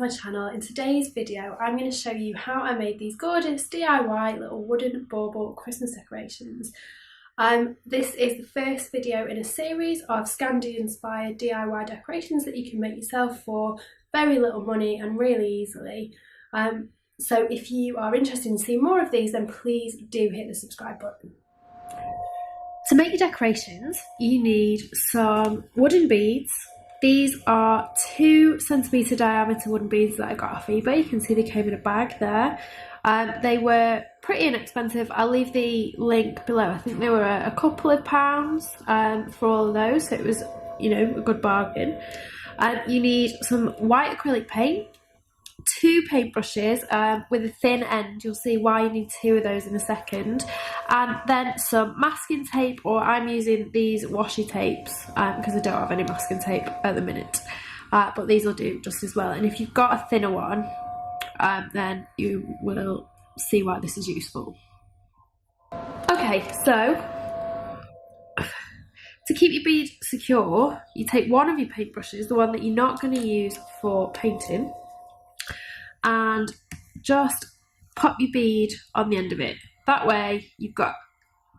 my channel. In today's video I'm going to show you how I made these gorgeous DIY little wooden bauble Christmas decorations. This is the first video in a series of Scandi inspired DIY decorations that you can make yourself for very little money and really easily. So if you are interested in seeing more of these, then please do hit the subscribe button. To make your decorations you need some wooden beads. These are 2cm diameter wooden beads that I got off eBay. You can see they came in a bag there. They were pretty inexpensive. I'll leave the link below. I think they were a couple of pounds for all of those, so it was, you know, a good bargain. You need some white acrylic paint, 2 paintbrushes with a thin end. You'll see why you need 2 of those in a second, and then some masking tape, or I'm using these washi tapes because I don't have any masking tape at the minute, but these will do just as well. And if you've got a thinner one, then you will see why this is useful. Okay, so to keep your bead secure, you take one of your paintbrushes, the one that you're not going to use for painting, and just pop your bead on the end of it. That way you've got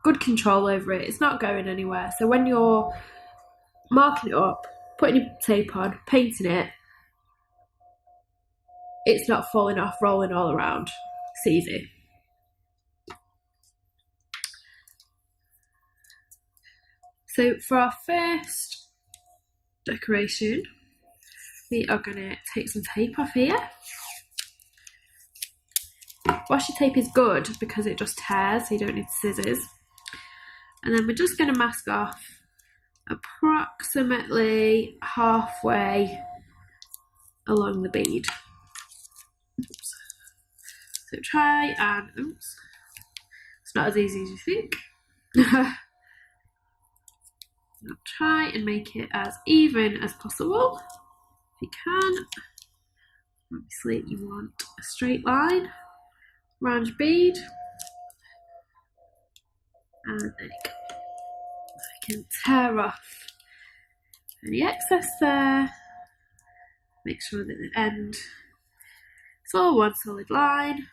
good control over it. It's not going anywhere. So when you're marking it up, putting your tape on, painting it, it's not falling off, rolling all around. It's easy. So for our first decoration, we are going to take some tape off here. Washi tape is good because it just tears, so you don't need scissors. And then we're just going to mask off approximately halfway along the bead. Oops. So try and, oops, it's not as easy as you think. Now try and make it as even as possible if you can. Obviously you want a straight line around your bead, and there you go. I can tear off any excess there. Make sure that the end is all one solid line,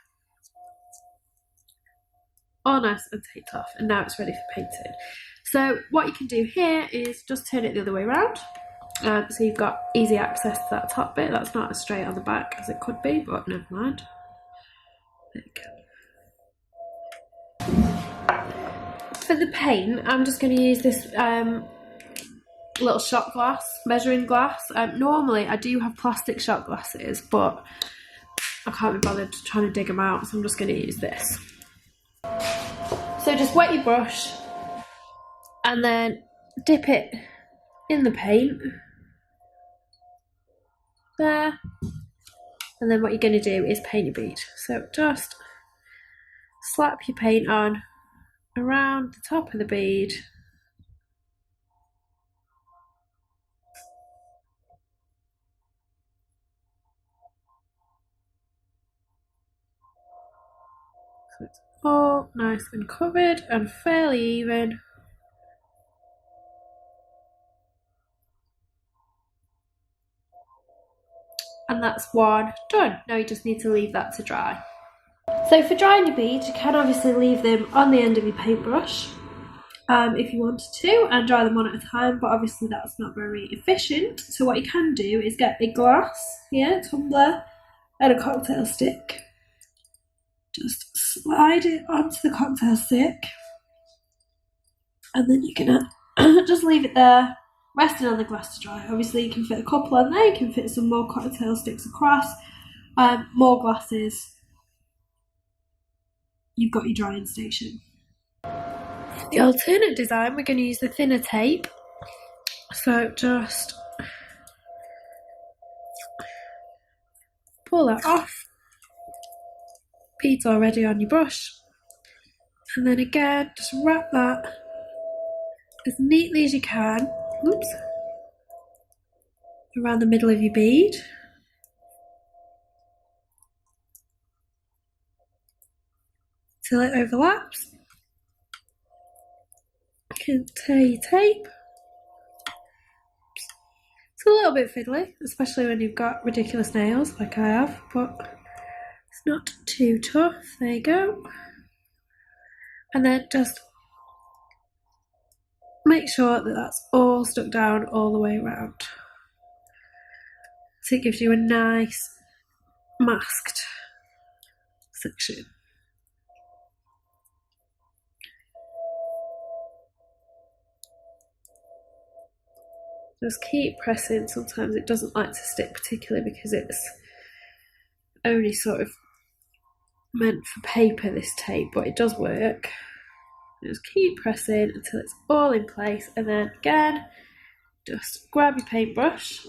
all nice and taped off, and now it's ready for painting. So what you can do here is just turn it the other way around, so you've got easy access to that top bit. That's not as straight on the back as it could be, but never mind. There you go. For the paint, I'm just going to use this little shot glass, measuring glass. Normally I do have plastic shot glasses, but I can't be bothered trying to dig them out, so I'm just going to use this. So just wet your brush and then dip it in the paint there, and then what you're going to do is paint your bead. So just slap your paint on around the top of the bead, so it's all nice and covered and fairly even. And that's one done. Now you just need to leave that to dry. So for drying your beads, you can obviously leave them on the end of your paintbrush if you wanted to, and dry them one at a time, but obviously that's not very efficient. So what you can do is get a glass here, tumbler, and a cocktail stick. Just slide it onto the cocktail stick, and then you can just leave it there, resting on the glass to dry. Obviously you can fit a couple on there, you can fit some more cocktail sticks across, more glasses. You've got your drying station. For the alternate design, we're going to use the thinner tape. So just pull that off. Beads already on your brush. And then again, just wrap that as neatly as you can. Oops. Around the middle of your bead. Till it overlaps. You can tear your tape. It's a little bit fiddly, especially when you've got ridiculous nails like I have, but it's not too tough. There you go. And then just make sure that that's all stuck down all the way around. So it gives you a nice masked section. Just keep pressing. Sometimes it doesn't like to stick, particularly because it's only sort of meant for paper, this tape, but it does work. Just keep pressing until it's all in place, and then again, just grab your paintbrush,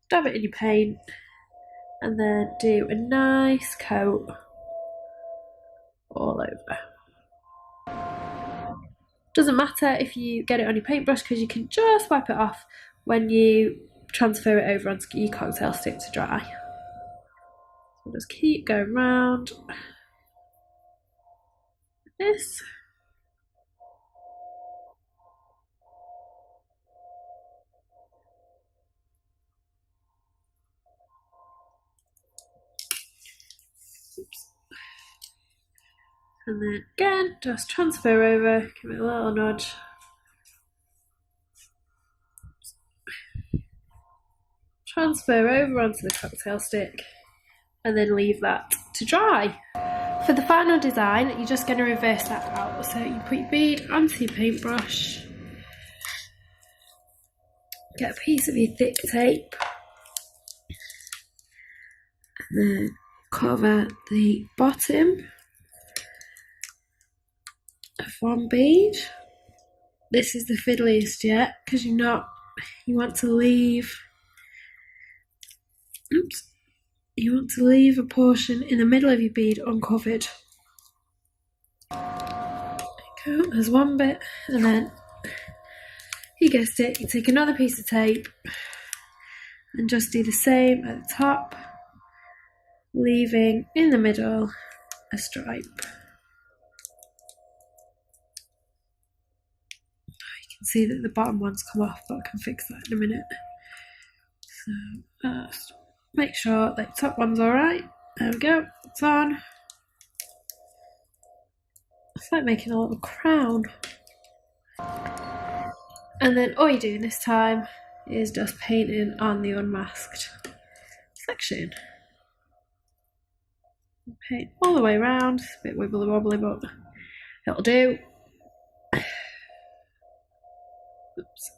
dab it in your paint, and then do a nice coat all over. Doesn't matter if you get it on your paintbrush, because you can just wipe it off when you transfer it over onto your cocktail stick to dry. So just keep going round this. Oops. And then again, just transfer over, give it a little nudge. Transfer over onto the cocktail stick, and then leave that to dry. For the final design, you're just going to reverse that out. So you put your bead onto your paintbrush, get a piece of your thick tape, and then cover the bottom of one bead. This is the fiddliest yet, because you want to leave, you want to leave a portion in the middle of your bead uncovered. There you go, there's one bit, and then you guessed it, you take another piece of tape and just do the same at the top, leaving in the middle a stripe. You can see that the bottom one's come off, but I can fix that in a minute. So just make sure the top one's alright. There we go, it's on. It's like making a little crown. And then all you're doing this time is just painting on the unmasked section. Paint all the way around, a bit wibbly wobbly, but it'll do. Oops,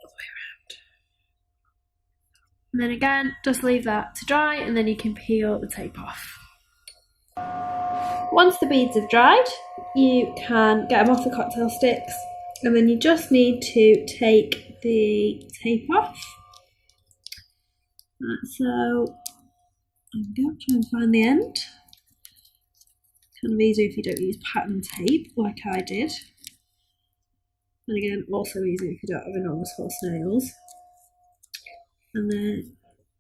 all the way around. And then again, just leave that to dry, and then you can peel the tape off. Once the beads have dried, you can get them off the cocktail sticks, and then you just need to take the tape off. So I'm going to try and find the end. Kind of easy if you don't use pattern tape like I did. And again, also easy if you don't have enormous false nails. And then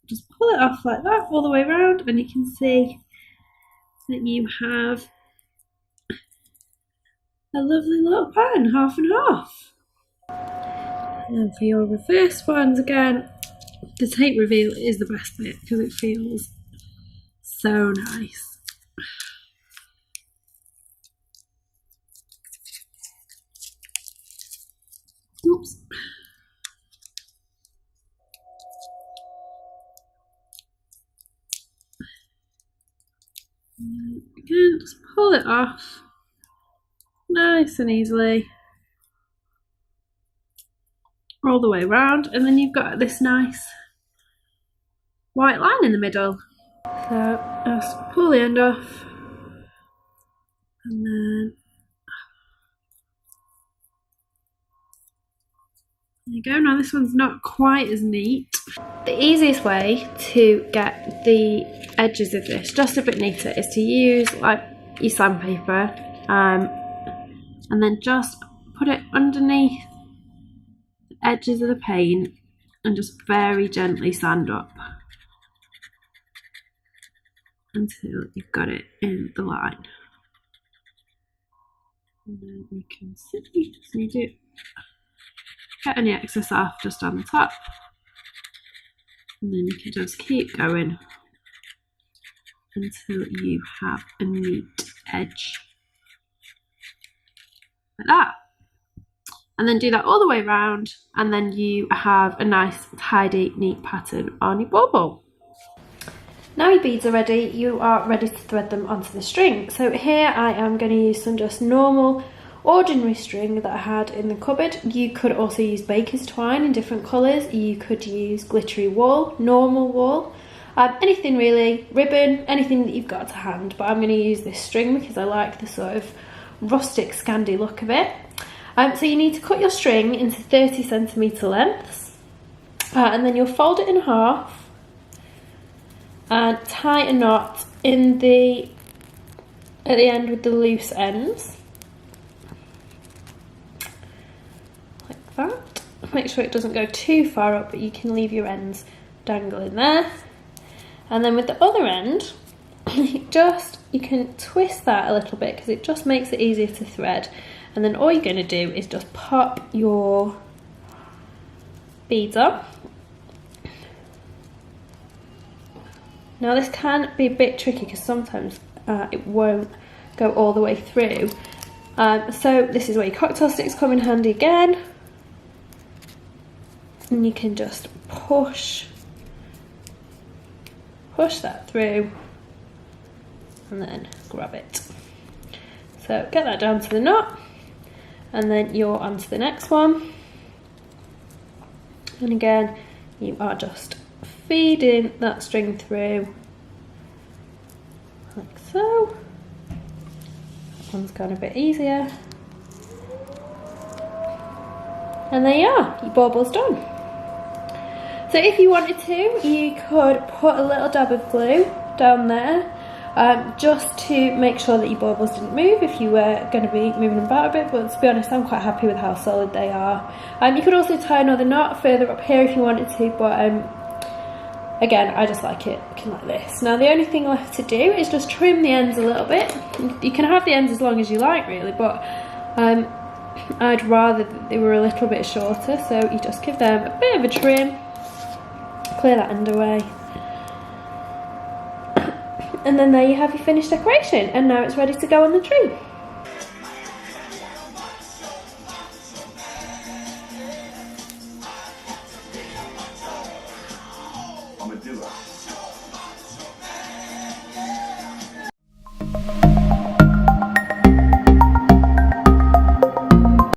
just pull it off like that all the way around, and you can see that you have a lovely little pattern, half and half. And then for your reverse ones, again, the tape reveal is the best bit because it feels so nice. Oops. And again, just pull it off nice and easily all the way around, and then you've got this nice white line in the middle. So just pull the end off, and then there you go. Now this one's not quite as neat. The easiest way to get the edges of this just a bit neater is to use like your sandpaper, and then just put it underneath the edges of the paint and just very gently sand up until you've got it in the line. And then you can see, so you do get any excess off just on the top, and then you can just keep going until you have a neat edge like that. And then do that all the way around, and then you have a nice tidy neat pattern on your bauble. Now your beads are ready, you are ready to thread them onto the string. So here I am going to use some just normal ordinary string that I had in the cupboard. You could also use baker's twine in different colours. You could use glittery wool, normal wool, anything really, ribbon, anything that you've got to hand. But I'm going to use this string because I like the sort of rustic Scandi look of it. So you need to cut your string into 30cm lengths, and then you'll fold it in half and tie a knot at the end with the loose ends. That. Make sure it doesn't go too far up, but you can leave your ends dangling there. And then with the other end, you can twist that a little bit because it just makes it easier to thread. And then all you're going to do is just pop your beads on. Now this can be a bit tricky because sometimes it won't go all the way through. So this is where your cocktail sticks come in handy again. And you can just push that through and then grab it. So get that down to the knot, and then you're on to the next one. And again, you are just feeding that string through like so. That one's gone a bit easier. And there you are, your bauble's done. So if you wanted to, you could put a little dab of glue down there just to make sure that your baubles didn't move if you were going to be moving them about a bit, but to be honest, I'm quite happy with how solid they are. You could also tie another knot further up here if you wanted to, but again, I just like it looking like this. Now the only thing left to do is just trim the ends a little bit. You can have the ends as long as you like really, but I'd rather that they were a little bit shorter, so you just give them a bit of a trim, clear that end away, and then there you have your finished decoration, and now it's ready to go on the tree.